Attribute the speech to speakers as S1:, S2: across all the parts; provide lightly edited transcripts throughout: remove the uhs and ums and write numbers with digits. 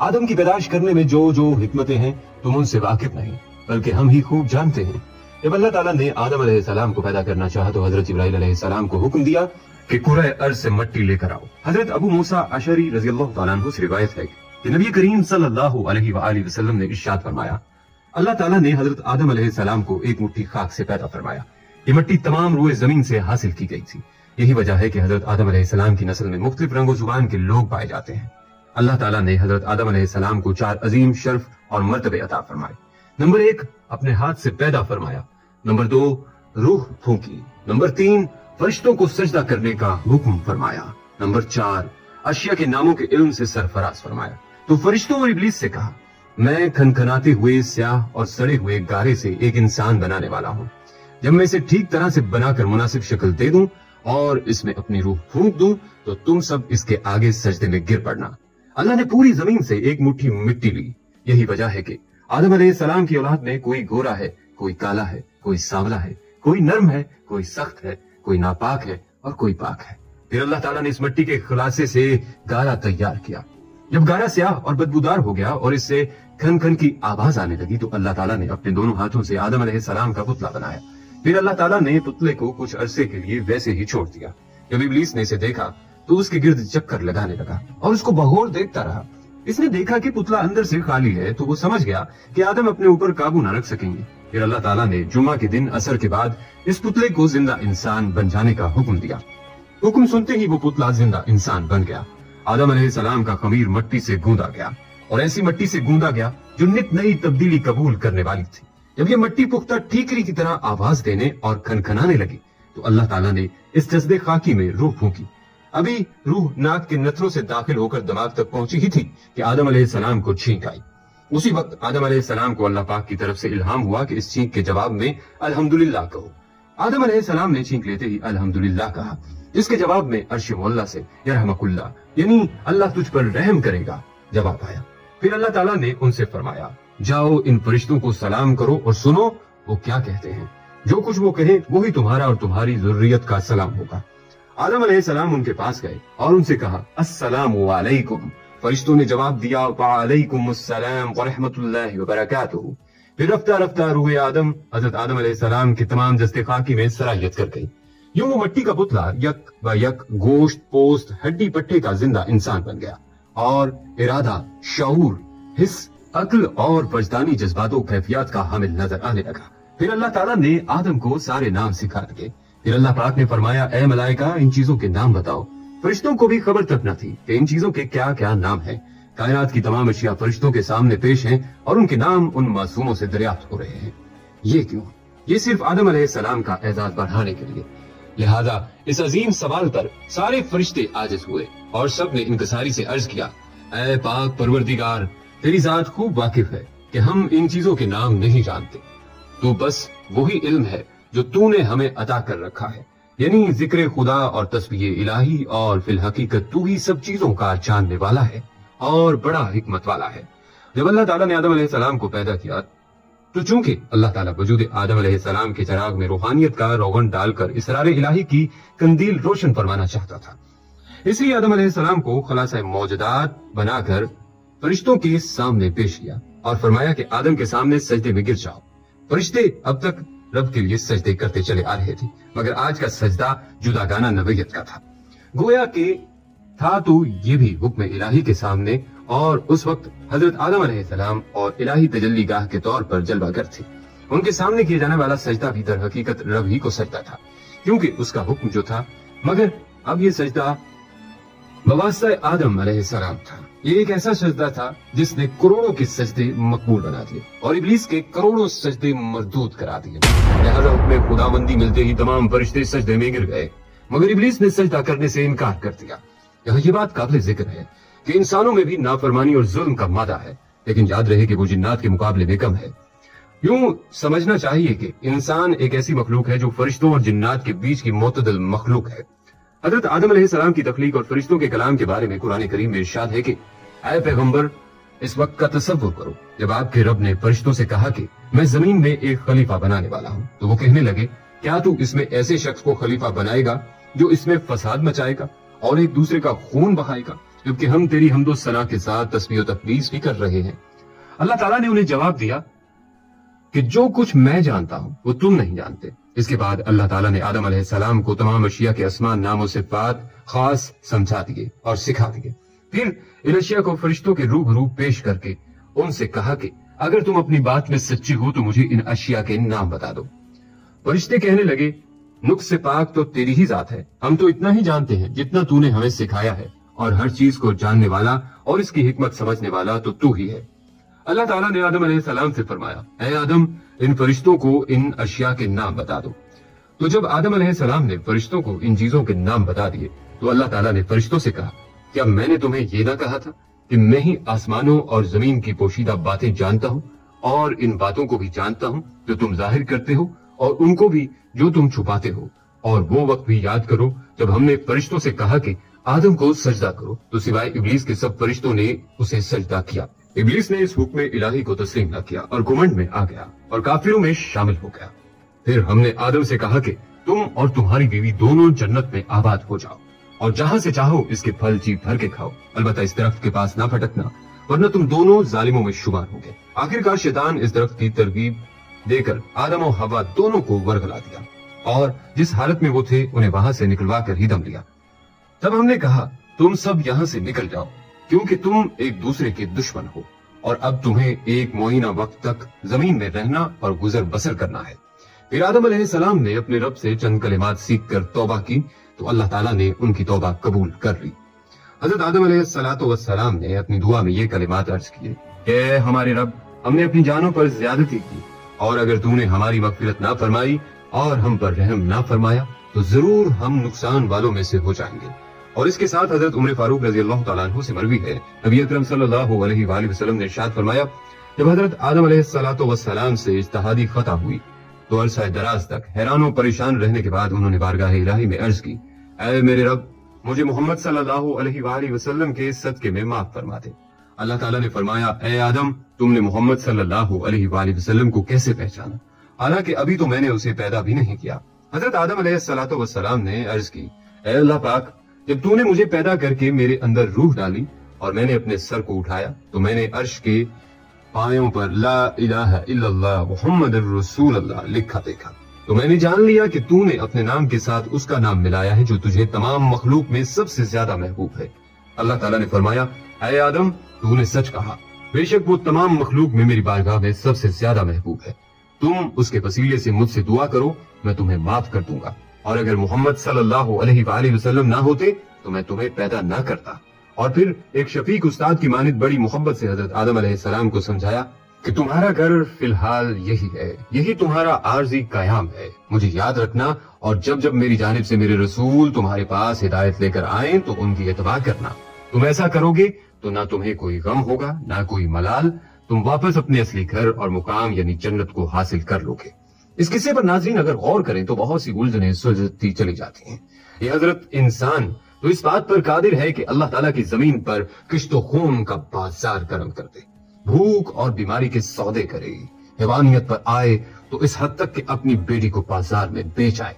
S1: آدم کی پیدائش کرنے میں جو جو حکمتیں ہیں تم ان سے واقف نہیں بلکہ ہم ہی خوب جانتے ہیں۔ جب اللہ تعالیٰ نے آدم علیہ السلام کو پیدا کرنا چاہا تو حضرت جبرائیل علیہ السلام کو حکم دیا کہ کرۂ ارض سے مٹی لے کر آؤ۔ حضرت ابو موسیٰ اشعری رضی اللہ تعالیٰ عنہ سے روایت ہے کہ نبی کریم صلی اللہ علیہ وآلہ وسلم نے ارشاد فرمایا، اللہ تعالیٰ نے حضرت آدم علیہ السلام کو ایک مٹھی خاک سے پیدا فرمایا۔ یہ مٹی تمام روئے زمین سے حاصل کی گئی تھی۔ یہی وجہ ہے کہ حضرت آدم علیہ السلام کی نسل میں مختلف رنگ و زبان کے لوگ پائے جاتے ہیں۔ اللہ تعالیٰ نے حضرت آدم علیہ السلام کو 4 عظیم شرف اور مرتبے عطا فرمائے۔ نمبر 1، اپنے ہاتھ سے پیدا فرمایا۔ نمبر 2، روح پھونکی۔ نمبر 3، فرشتوں کو سجدہ کرنے کا حکم فرمایا۔ نمبر 4، اشیاء کے ناموں کے علم سے سرفراز فرمایا۔ تو فرشتوں اور ابلیس سے کہا، میں کھنکھناتے ہوئے سیاہ اور سڑے ہوئے گارے سے ایک انسان بنانے والا ہوں۔ جب میں اسے ٹھیک طرح سے بنا کر مناسب شکل دے دوں اور اس میں اپنی روح پھونک دوں تو تم سب اس کے آگے سجدے میں گر پڑنا۔ اللہ نے پوری زمین سے ایک مٹھی مٹی لی۔ یہی وجہ ہے کہ آدم علیہ السلام کی اولاد میں کوئی گورا ہے، کوئی کالا ہے، کوئی سانولا ہے، کوئی نرم ہے، کوئی سخت ہے، کوئی ناپاک ہے اور کوئی پاک ہے۔ پھر اللہ تعالیٰ نے اس مٹی کے خلاصے سے گارا تیار کیا۔ جب گارا سیاہ اور بدبودار ہو گیا اور اس سے کھن کھن کی آواز آنے لگی تو اللہ تعالیٰ نے اپنے دونوں ہاتھوں سے آدم علیہ السلام کا پتلا بنایا۔ پھر اللہ تعالیٰ نے پتلے کو کچھ عرصے کے لیے ویسے ہی چھوڑ دیا۔ جب ابلیس نے اسے دیکھا تو اس کے گرد چکر لگانے لگا اور اس کو بغور دیکھتا رہا۔ اس نے دیکھا کہ پتلا اندر سے خالی ہے تو وہ سمجھ گیا کہ آدم اپنے اوپر قابو نہ رکھ سکیں گے۔ پھر اللہ تعالیٰ نے جمعہ کے دن عصر کے بعد اس پتلے کو زندہ انسان بن جانے کا حکم دیا۔ حکم سنتے ہی وہ پتلا زندہ انسان بن گیا۔ آدم علیہ السلام کا خمیر مٹی سے گوندا گیا اور ایسی مٹی سے گوندا گیا جو نت نئی تبدیلی قبول کرنے والی تھی۔ جب یہ مٹی پختہ ٹھیکری کی طرح آواز دینے اور کھنکھنانے لگی تو اللہ تعالیٰ نے اس جذبے خاکی میں روح پھونکی۔ ابھی روح ناک کے نتھروں سے داخل ہو کر دماغ تک پہنچی ہی تھی کہ آدم علیہ السلام کو چھینک آئی۔ اسی وقت آدم علیہ السلام کو اللہ پاک کی طرف سے الہام ہوا کہ اس چھینک کے جواب میں الحمدللہ کہو۔ آدم علیہ السلام نے چھینک لیتے ہی الحمدللہ کہا، جس کے جواب میں عرش معلیٰ سے یرحمک اللہ یعنی اللہ تجھ پر رحم کرے گا جواب آیا۔ پھر اللہ تعالیٰ نے ان سے فرمایا، جاؤ ان فرشتوں کو سلام کرو اور سنو وہ کیا کہتے ہیں، جو کچھ وہ کہیں وہی تمہارا اور تمہاری ذریت کا سلام ہوگا۔ آدم علیہ السلام ان کے پاس گئے اور ان سے کہا، السلام علیکم۔ فرشتوں نے جواب دیا، وعلیکم السلام ورحمۃ اللہ وبرکاتہ۔ پھر رفتہ رفتہ روح آدم حضرت آدم علیہ السلام کے تمام جسد خاکی میں سرایت کر گئی۔ یوں وہ مٹی کا پتلا یک و یک گوشت پوست ہڈی پٹھے کا زندہ انسان بن گیا اور ارادہ، شعور، حس، عقل اور وجدانی جذبات و کیفیات کا حامل نظر آنے لگا۔ پھر اللہ تعالیٰ نے آدم کو سارے نام سکھا دیے۔ پھر اللہ پاک نے فرمایا، اے ملائکہ ان چیزوں کے نام بتاؤ۔ فرشتوں کو بھی خبر تک نہ تھی کہ ان چیزوں کے کیا کیا نام ہیں۔ کائنات کی تمام اشیاء فرشتوں کے سامنے پیش ہیں اور ان کے نام ان معصوموں سے دریافت ہو رہے ہیں۔ یہ کیوں؟ یہ صرف آدم علیہ السلام کا اعزاز بڑھانے کے لیے۔ لہذا اس عظیم سوال پر سارے فرشتے عاجز ہوئے اور سب نے انکساری سے عرض کیا، اے پاک پروردگار، تیری ذات خوب واقف ہے کہ ہم ان چیزوں کے نام نہیں جانتے۔ تو بس وہی علم ہے جو تو نے ہمیں عطا کر رکھا ہے، یعنی ذکر خدا اور تسبیح الہی، اور فی الحقیقت تو ہی سب چیزوں کا جاننے والا ہے اور بڑا حکمت والا ہے۔ جب اللہ تعالیٰ نے آدم علیہ السلام کو پیدا کیا تو چونکہ اللہ تعالیٰ وجود آدم علیہ السلام کے چراغ میں روحانیت کا روغن ڈال کر اسرار الہی کی قندیل روشن فرمانا چاہتا تھا، اس لیے آدم علیہ السلام کو خلاصہ موجودات بنا کر فرشتوں کے سامنے پیش کیا اور فرمایا کہ آدم کے سامنے سجدے میں گر جاؤ۔ فرشتے اب تک رب کے لیے سجدے کرتے چلے آ رہے تھے، مگر آج کا سجدہ جداگانہ نوعیت کا تھا۔ گویا کہ تھا تو یہ بھی حکم الہی کے سامنے، اور اس وقت حضرت آدم علیہ السلام اور الہی تجلی گاہ کے طور پر جلوہ گر تھے۔ ان کے سامنے کیے جانے والا سجدہ بھی در حقیقت رب ہی کو سجدہ تھا، کیونکہ اس کا حکم جو تھا، مگر اب یہ سجدہ بواسطہ آدم علیہ السلام تھا۔ یہ ایک ایسا سجدہ تھا جس نے کروڑوں کے سجدے مقبول بنا دیے اور ابلیس کے کروڑوں سجدے مردود کرا دیے۔ لہذا حکم خداوندی ملتے ہی تمام فرشتے سجدے میں گر گئے، مگر ابلیس نے سجدہ کرنے سے انکار کر دیا۔ یہاں یہ بات قابل ذکر ہے کہ انسانوں میں بھی نافرمانی اور ظلم کا مادہ ہے، لیکن یاد رہے کہ وہ جنات کے مقابلے میں کم ہے۔ یوں سمجھنا چاہیے کہ انسان ایک ایسی مخلوق ہے جو فرشتوں اور جنات کے بیچ کی معتدل مخلوق ہے۔ حضرت آدم علیہ السلام کی تخلیق اور فرشتوں کے کلام کے بارے میں قرآن کریم میں ارشاد ہے کہ اے پیغمبر، اس وقت کا تصور کرو جب آپ کے رب نے فرشتوں سے کہا کہ میں زمین میں ایک خلیفہ بنانے والا ہوں، تو وہ کہنے لگے، کیا تو اس میں ایسے شخص کو خلیفہ بنائے گا جو اس میں فساد مچائے گا اور ایک دوسرے کا خون بہائے گا جبکہ ہم تیری حمد و ثنا کے ساتھ تسبیح و تقدیس بھی کر رہے ہیں۔ اللہ تعالیٰ نے انہیں جواب دیا کہ جو کچھ میں جانتا ہوں وہ تم نہیں جانتے۔ اس کے بعد اللہ تعالیٰ نے آدم علیہ السلام کو تمام اشیاء کے اسماء، نام و صفات خاص سمجھا دیے اور سکھا دیے۔ پھر ان اشیاء کو فرشتوں کے روبرو پیش کر کے ان سے کہا کہ اگر تم اپنی بات میں سچی ہو تو مجھے ان اشیاء کے نام بتا دو۔ فرشتے کہنے لگے نقص سے پاک تو تیری ہی ذات ہے، ہم تو اتنا ہی جانتے ہیں جتنا تو نے ہمیں سکھایا ہے، اور ہر چیز کو جاننے والا اور اس کی حکمت سمجھنے والا تو ہی ہے۔ اللہ تعالیٰ نے آدم علیہ السلام سے فرمایا اے آدم ان فرشتوں کو ان اشیاء کے نام بتا دو۔ تو جب آدم علیہ السلام نے فرشتوں کو ان چیزوں کے نام بتا دیے تو اللہ تعالیٰ نے فرشتوں سے کہا کیا میں نے تمہیں یہ نہ کہا تھا کہ میں ہی آسمانوں اور زمین کی پوشیدہ باتیں جانتا ہوں اور ان باتوں کو بھی جانتا ہوں جو تم ظاہر کرتے ہو اور ان کو بھی جو تم چھپاتے ہو۔ اور وہ وقت بھی یاد کرو جب ہم نے فرشتوں سے کہا کہ آدم کو سجدہ کرو تو سوائے ابلیس کے سب فرشتوں نے اسے سجدہ کیا۔ ابلیس نے اس حکم الہی کو تسلیم نہ کیا اور گھمنڈ میں آ گیا اور کافروں میں شامل ہو گیا۔ پھر ہم نے آدم سے کہا کہ تم اور تمہاری بیوی دونوں جنت میں آباد ہو جاؤ اور جہاں سے چاہو اس کے پھل جی بھر کے کھاؤ، البتہ اس درخت کے پاس نہ پھٹکنا ورنہ تم دونوں ظالموں میں شمار ہو گے۔ آخرکار شیطان اس درخت کی ترغیب دے کر آدم و حوا دونوں کو ورگلا دیا اور جس حالت میں وہ تھے انہیں وہاں سے نکلوا کر ہی دم لیا۔ تب ہم نے کہا تم سب یہاں سے نکل جاؤ کیونکہ تم ایک دوسرے کے دشمن ہو، اور اب تمہیں ایک معینہ وقت تک زمین میں رہنا اور گزر بسر کرنا ہے۔ پھر آدم علیہ السلام نے اپنے رب سے چند کلمات سیکھ کر توبہ کی تو اللہ تعالیٰ نے ان کی توبہ قبول کر لی۔ حضرت آدم علیہ السلام نے اپنی دعا میں یہ کلمات عرض کیے کہ اے ہمارے رب ہم نے اپنی جانوں پر زیادتی کی، اور اگر تم نے ہماری مغفرت نہ فرمائی اور ہم پر رحم نہ فرمایا تو ضرور ہم نقصان والوں میں سے ہو جائیں گے۔ اور اس کے ساتھ حضرت عمر فاروق رضی اللہ تعالیٰ عنہ سے مروی ہے نبی اکرم صلی اللہ علیہ وآلہ وسلم نے ارشاد فرمایا جب حضرت آدم علیہ السلام سے اجتہادی خطا ہوئی تو عرصہ دراز تک حیران و پریشان رہنے کے بعد انہوں نے بارگاہ الہی میں عرض کی اے میرے رب مجھے محمد صلی اللہ علیہ وآلہ وسلم کے صدقے میں معاف فرما دے۔ اللہ تعالیٰ نے فرمایا اے آدم تم نے محمد صلی اللہ علیہ وآلہ وسلم کو کیسے پہچانا حالانکہ ابھی تو میں نے اسے پیدا بھی نہیں کیا۔ حضرت آدم علیہ السلام نے عرض کی اے اللہ پاک جب تو نے مجھے پیدا کر کے میرے اندر روح ڈالی اور میں نے اپنے سر کو اٹھایا تو میں نے عرش کے پایوں پر لا الہ الا اللہ محمد الرسول اللہ لکھا دیکھا تو میں نے جان لیا کہ تو نے اپنے نام کے ساتھ اس کا نام ملایا ہے جو تجھے تمام مخلوق میں سب سے زیادہ محبوب ہے۔ اللہ تعالیٰ نے فرمایا اے آدم تو نے سچ کہا، بے شک وہ تمام مخلوق میں میری بارگاہ میں سب سے زیادہ محبوب ہے، تم اس کے وسیلے سے مجھ سے دعا کرو میں تمہیں معاف کر دوں گا، اور اگر محمد صلی اللہ علیہ وآلہ وسلم نہ ہوتے تو میں تمہیں پیدا نہ کرتا۔ اور پھر ایک شفیق استاد کی مانند بڑی محبت سے حضرت آدم علیہ السلام کو سمجھایا کہ تمہارا گھر فی الحال یہی ہے، یہی تمہارا عارضی قیام ہے، مجھے یاد رکھنا، اور جب جب میری جانب سے میرے رسول تمہارے پاس ہدایت لے کر آئیں تو ان کی اتباع کرنا، تم ایسا کرو گے تو نہ تمہیں کوئی غم ہوگا نہ کوئی ملال، تم واپس اپنے اصلی گھر اور مقام یعنی جنت کو حاصل کر لو گے۔ اس قصے پر ناظرین اگر غور کریں تو بہت سی الجھنیں سلجھتی چلی جاتی ہیں۔ یہ حضرت انسان تو اس بات پر قادر ہے کہ اللہ تعالیٰ کی زمین پر کشت و خون کا بازار گرم کر دے، بھوک اور بیماری کے سودے کرے، حیوانیت پر آئے تو اس حد تک کہ اپنی بیٹی کو بازار میں بیچ آئے۔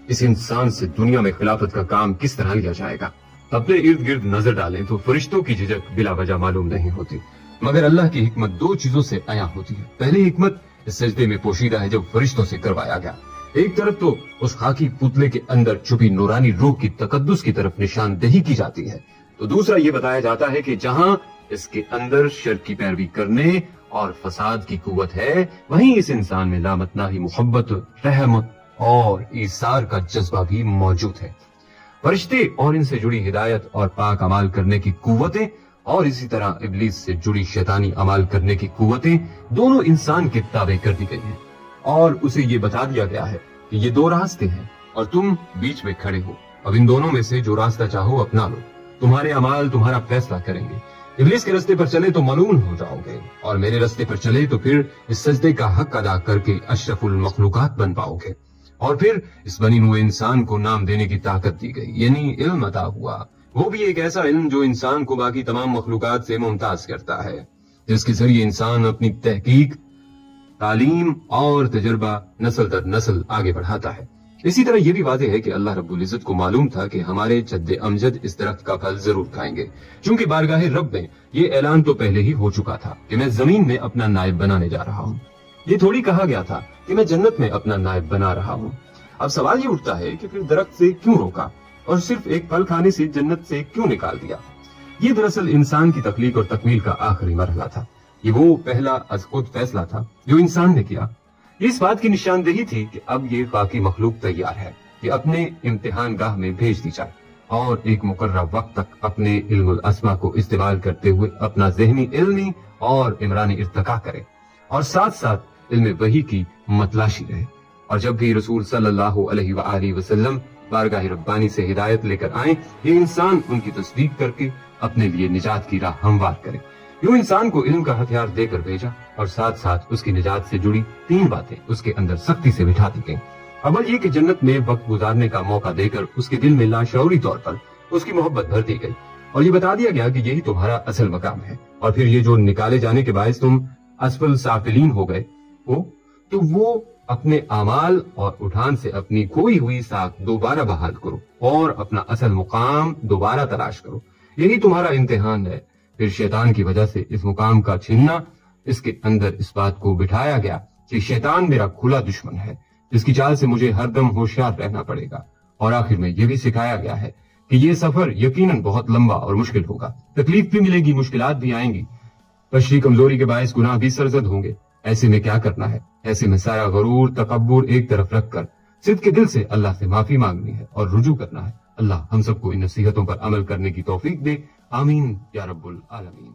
S1: اس انسان سے دنیا میں خلافت کا کام کس طرح لیا جائے گا؟ اپنے ارد گرد نظر ڈالیں تو فرشتوں کی جھجک بلا وجہ معلوم نہیں ہوتی، مگر اللہ کی حکمت دو چیزوں سے عیاں ہوتی ہے۔ پہلی حکمت اس سجدے میں پوشیدہ ہے جب فرشتوں سے کروایا گیا، ایک طرف تو اس خاکی پتلے کے اندر چھپی نورانی روح کی تقدس کی طرف نشاندہی کی جاتی ہے، تو دوسرا یہ بتایا جاتا ہے کہ جہاں اس کے اندر شر کی پیروی کرنے اور فساد کی قوت ہے وہیں اس انسان میں لامتناہی محبت، رحم اور ایثار کا جذبہ بھی موجود ہے۔ فرشتے اور ان سے جڑی ہدایت اور پاک عمال کرنے کی قوتیں اور اسی طرح ابلیس سے جڑی شیطانی عمال کرنے کی قوتیں دونوں انسان کے تابع کر دی گئی ہیں، اور اسے یہ بتا دیا گیا ہے کہ یہ دو راستے ہیں اور تم بیچ میں کھڑے ہو، اب ان دونوں میں سے جو راستہ چاہو اپنا لو، تمہارے اعمال تمہارا فیصلہ کریں گے۔ ابلیس کے راستے پر چلے تو ملعون ہو جاؤ گے، اور میرے راستے پر چلے تو پھر اس سجدے کا حق ادا کر کے اشرف المخلوقات بن پاؤ گے۔ اور پھر اس بنی ہوئے انسان کو نام دینے کی طاقت دی گئی، یعنی علم عطا ہوا، وہ بھی ایک ایسا علم جو انسان کو باقی تمام مخلوقات سے ممتاز کرتا ہے، جس کے ذریعے انسان اپنی تحقیق، تعلیم اور تجربہ نسل در نسل آگے بڑھاتا ہے۔ اسی طرح یہ بھی واضح ہے کہ اللہ رب العزت کو معلوم تھا کہ ہمارے جد امجد اس درخت کا پھل ضرور کھائیں گے، چونکہ بارگاہ رب میں یہ اعلان تو پہلے ہی ہو چکا تھا کہ میں زمین میں اپنا نائب بنانے جا رہا ہوں۔ یہ تھوڑی کہا گیا تھا کہ میں جنت میں اپنا نائب بنا رہا ہوں۔ اب سوال یہ اٹھتا ہے کہ پھر درخت سے کیوں روکا اور صرف ایک پھل کھانے سے جنت سے کیوں نکال دیا؟ یہ دراصل انسان کی تخلیق اور تکمیل کا آخری مرحلہ تھا۔ یہ وہ پہلا از خود فیصلہ تھا جو انسان نے کیا۔ یہ اس بات کی نشاندہی تھی کہ اب یہ باقی مخلوق تیار ہے کہ اپنے امتحان گاہ میں بھیج دی جائے اور ایک مقررہ وقت تک اپنے علم الاسما کو استعمال کرتے ہوئے اپنا ذہنی علمی اور عمرانی ارتقا کرے اور ساتھ ساتھ علم وحی کی متلاشی رہے۔ اور جب بھی رسول صلی اللہ علیہ وآلہ وسلم بارگاہ ربانی سے ہدایت لے کر آئیں، یہ انسان ان کی تصدیق کر کے اپنے لیے نجات کی راہ ہموار کرے۔ یوں انسان کو علم کا ہتھیار دے کر بھیجا اور ساتھ ساتھ اس کی نجات سے جڑی 3 باتیں اس کے اندر سختی سے بٹھا دی گئیں۔ اول یہ کہ جنت میں وقت گزارنے کا موقع دے کر اس کے دل میں لاشعوری طور پر اس کی محبت بھر دی گئی اور یہ بتا دیا گیا کہ یہی تمہارا اصل مقام ہے، اور پھر یہ جو نکالے جانے کے باعث تم اسفل سافلین ہو گئے ہو، تو وہ اپنے اعمال اور اٹھان سے اپنی کھوئی ہوئی ساکھ دوبارہ بحال کرو اور اپنا اصل مقام دوبارہ تلاش کرو۔ یہی تمہارا امتحان ہے۔ پھر شیطان کی وجہ سے اس مقام کا چھیننا، اس کے اندر اس بات کو بٹھایا گیا کہ شیطان میرا کھلا دشمن ہے، جس کی چال سے مجھے ہر دم ہوشیار رہنا پڑے گا۔ اور آخر میں یہ بھی سکھایا گیا ہے کہ یہ سفر یقیناً بہت لمبا اور مشکل ہوگا، تکلیف بھی ملے گی، مشکلات بھی آئیں گی، بشری کمزوری کے باعث گناہ بھی سرزد ہوں گے۔ ایسے میں کیا کرنا ہے؟ ایسے میں سارا غرور تکبر ایک طرف رکھ کر صدق کے دل سے اللہ سے معافی مانگنی ہے اور رجوع کرنا ہے۔ اللہ ہم سب کو ان نصیحتوں پر عمل کرنے کی توفیق دے، آمین یا رب العالمین۔